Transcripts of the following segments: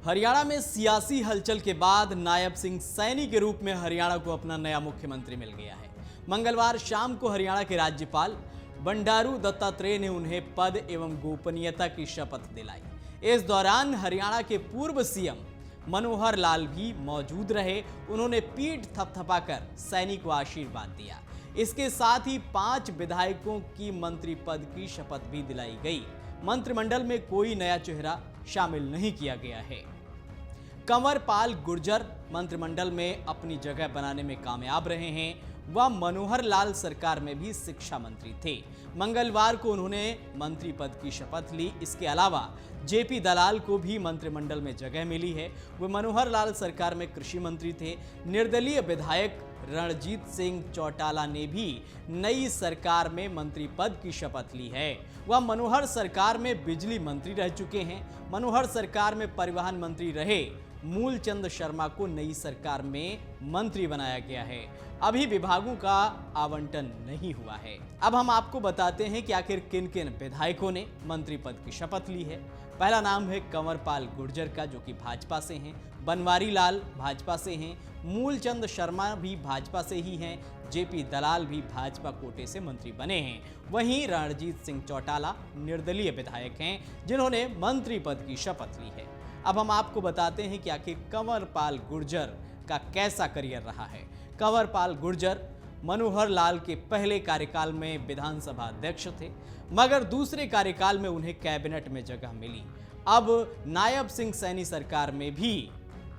हरियाणा में सियासी हलचल के बाद नायब सिंह सैनी के रूप में हरियाणा को अपना नया मुख्यमंत्री मिल गया है। मंगलवार शाम को हरियाणा के राज्यपाल बंडारू दत्तात्रेय ने उन्हें पद एवं गोपनीयता की शपथ दिलाई। इस दौरान हरियाणा के पूर्व सीएम मनोहर लाल भी मौजूद रहे। उन्होंने पीठ थपथपाकर सैनी को आशीर्वाद दिया। इसके साथ ही 5 विधायकों की मंत्री पद की शपथ भी दिलाई गई। मंत्रिमंडल में कोई नया चेहरा शामिल नहीं किया गया है। कंवरपाल गुर्जर मंत्रिमंडल में अपनी जगह बनाने में कामयाब रहे हैं। वह मनोहर लाल सरकार में भी शिक्षा मंत्री थे। मंगलवार को उन्होंने मंत्री पद की शपथ ली। इसके अलावा जेपी दलाल को भी मंत्रिमंडल में जगह मिली है। वे मनोहर लाल सरकार में कृषि मंत्री थे। निर्दलीय विधायक रणजीत सिंह चौटाला ने भी नई सरकार में मंत्री पद की शपथ ली है। वह मनोहर सरकार में बिजली मंत्री रह चुके हैं। मनोहर सरकार में परिवहन मंत्री रहे मूलचंद शर्मा को नई सरकार में मंत्री बनाया गया है। अभी विभागों का आवंटन नहीं हुआ है। अब हम आपको बताते हैं कि आखिर किन किन विधायकों ने मंत्री पद की शपथ ली है। पहला नाम है कंवरपाल गुर्जर का, जो कि भाजपा से हैं। बनवारी लाल भाजपा से हैं। मूलचंद शर्मा भी भाजपा से ही हैं। जेपी दलाल भी भाजपा कोटे से मंत्री बने हैं। वहीं रणजीत सिंह चौटाला निर्दलीय विधायक हैं, जिन्होंने मंत्री पद की शपथ ली है। अब हम आपको बताते हैं कि आखिर कंवरपाल गुर्जर का कैसा करियर रहा है। कंवरपाल गुर्जर मनोहर लाल के पहले कार्यकाल में विधानसभा अध्यक्ष थे, मगर दूसरे कार्यकाल में उन्हें कैबिनेट में जगह मिली। अब नायब सिंह सैनी सरकार में भी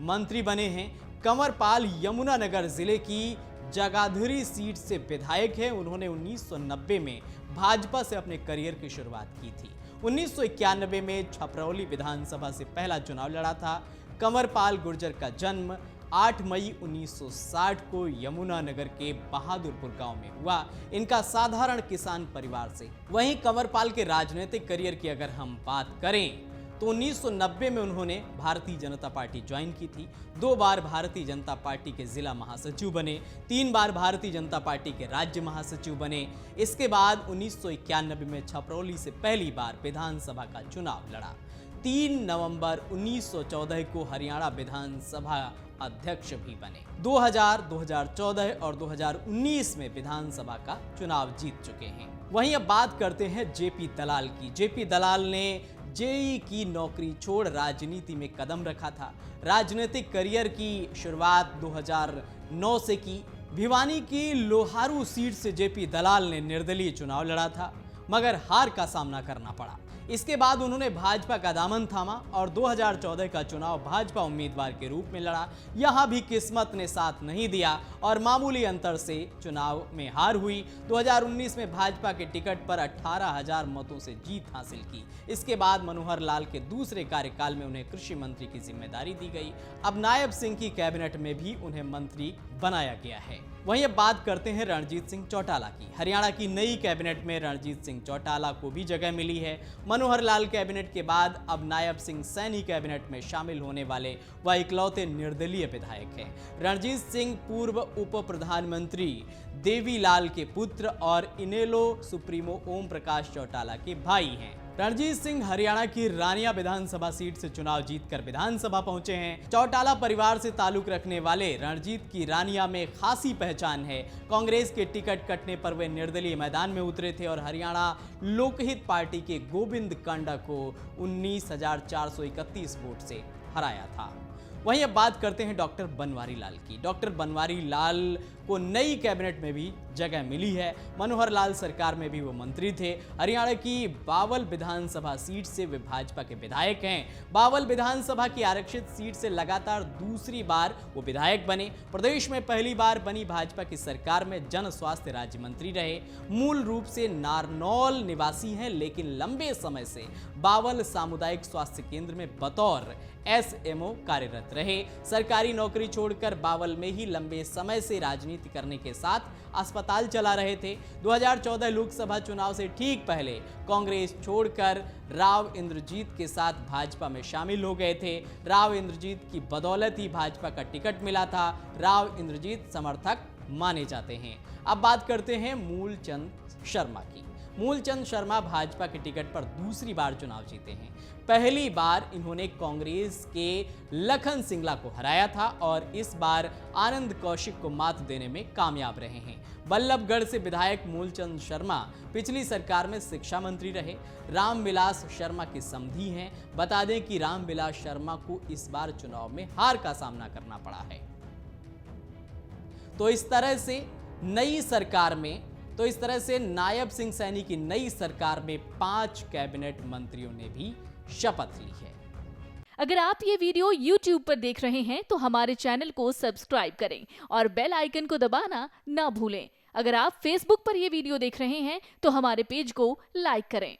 मंत्री बने हैं। कंवरपाल यमुनानगर जिले की जगाधरी सीट से विधायक है। उन्होंने 1990 में भाजपा से अपने करियर की शुरुआत की थी। 1991 में छपरौली विधानसभा से पहला चुनाव लड़ा था। कंवरपाल गुर्जर का जन्म 8 मई 1960 को यमुनानगर के बहादुरपुर गांव में हुआ। इनका साधारण किसान परिवार से। वहीं कंवरपाल के राजनीतिक करियर की अगर हम बात करें तो 1990 में उन्होंने भारतीय जनता पार्टी ज्वाइन की थी। 2 बार भारतीय जनता पार्टी के जिला महासचिव बने। 3 बार भारतीय जनता पार्टी के राज्य महासचिव बने। इसके बाद 1991 में छपरौली से पहली बार विधानसभा का चुनाव लड़ा। 3 नवंबर 1914 को हरियाणा विधानसभा अध्यक्ष भी बने। 2000, 2014 और 2019 में विधानसभा का चुनाव जीत चुके हैं। वहीं अब बात करते हैं जेपी दलाल की। जेपी दलाल ने जेई की नौकरी छोड़ राजनीति में कदम रखा था। राजनीतिक करियर की शुरुआत 2009 से की। भिवानी की लोहारू सीट से जेपी दलाल ने निर्दलीय चुनाव लड़ा था, मगर हार का सामना करना पड़ा। इसके बाद उन्होंने भाजपा का दामन थामा और 2014 का चुनाव भाजपा उम्मीदवार के रूप में लड़ा। यहां भी किस्मत ने साथ नहीं दिया और मामूली अंतर से चुनाव में हार हुई। 2019 में भाजपा के टिकट पर 18,000 मतों से जीत हासिल की। इसके बाद मनोहर लाल के दूसरे कार्यकाल में उन्हें कृषि मंत्री की जिम्मेदारी दी गई। अब नायब सिंह की कैबिनेट में भी उन्हें मंत्री बनाया गया है। वहीं अब बात करते हैं रणजीत सिंह चौटाला की। हरियाणा की नई कैबिनेट में रणजीत सिंह चौटाला को भी जगह मिली है। मनोहर लाल कैबिनेट के बाद अब नायब सिंह सैनी कैबिनेट में शामिल होने वाले वह इकलौते निर्दलीय विधायक हैं। रणजीत सिंह पूर्व उप प्रधानमंत्री देवीलाल के पुत्र और इनेलो सुप्रीमो ओम प्रकाश चौटाला के भाई हैं। रणजीत सिंह हरियाणा की रानिया विधानसभा सीट से चुनाव जीतकर विधानसभा पहुंचे हैं। चौटाला परिवार से ताल्लुक रखने वाले रणजीत की रानिया में खासी पहचान है। कांग्रेस के टिकट कटने पर वे निर्दलीय मैदान में उतरे थे और हरियाणा लोकहित पार्टी के गोविंद कांडा को 19,431 वोट से हराया था। वहीं अब बात करते हैं डॉक्टर बनवारी लाल की। डॉक्टर बनवारी लाल को नई कैबिनेट में भी जगह मिली है। मनोहर लाल सरकार में भी वो मंत्री थे। हरियाणा की बावल विधानसभा सीट से वे भाजपा के विधायक हैं। बावल विधानसभा की आरक्षित सीट से लगातार दूसरी बार वो विधायक बने। प्रदेश में पहली बार बनी भाजपा की सरकार में जन स्वास्थ्य राज्य मंत्री रहे। मूल रूप से नारनौल निवासी हैं, लेकिन लंबे समय से बावल सामुदायिक स्वास्थ्य केंद्र में बतौर SMO कार्यरत रहे। सरकारी नौकरी छोड़कर बावल में ही लंबे समय से राजनीति करने के साथ अस्पताल चला रहे थे। 2014 लोकसभा चुनाव से ठीक पहले कांग्रेस छोड़कर राव इंद्रजीत के साथ भाजपा में शामिल हो गए थे। राव इंद्रजीत की बदौलत ही भाजपा का टिकट मिला था। राव इंद्रजीत समर्थक माने जाते हैं। अब बात करते हैं मूलचंद शर्मा की। मूलचंद शर्मा भाजपा के टिकट पर दूसरी बार चुनाव जीते हैं। पहली बार इन्होंने कांग्रेस के लखन सिंगला को हराया था और इस बार आनंद कौशिक को मात देने में कामयाब रहे हैं। बल्लभगढ़ से विधायक मूलचंद शर्मा पिछली सरकार में शिक्षा मंत्री रहे। रामविलास शर्मा के समधी हैं। बता दें कि रामविलास शर्मा को इस बार चुनाव में हार का सामना करना पड़ा है। तो इस तरह से नायब सिंह सैनी की नई सरकार में 5 कैबिनेट मंत्रियों ने भी शपथ ली है। अगर आप ये वीडियो YouTube पर देख रहे हैं तो हमारे चैनल को सब्सक्राइब करें और बेल आइकन को दबाना ना भूलें। अगर आप Facebook पर ये वीडियो देख रहे हैं तो हमारे पेज को लाइक करें।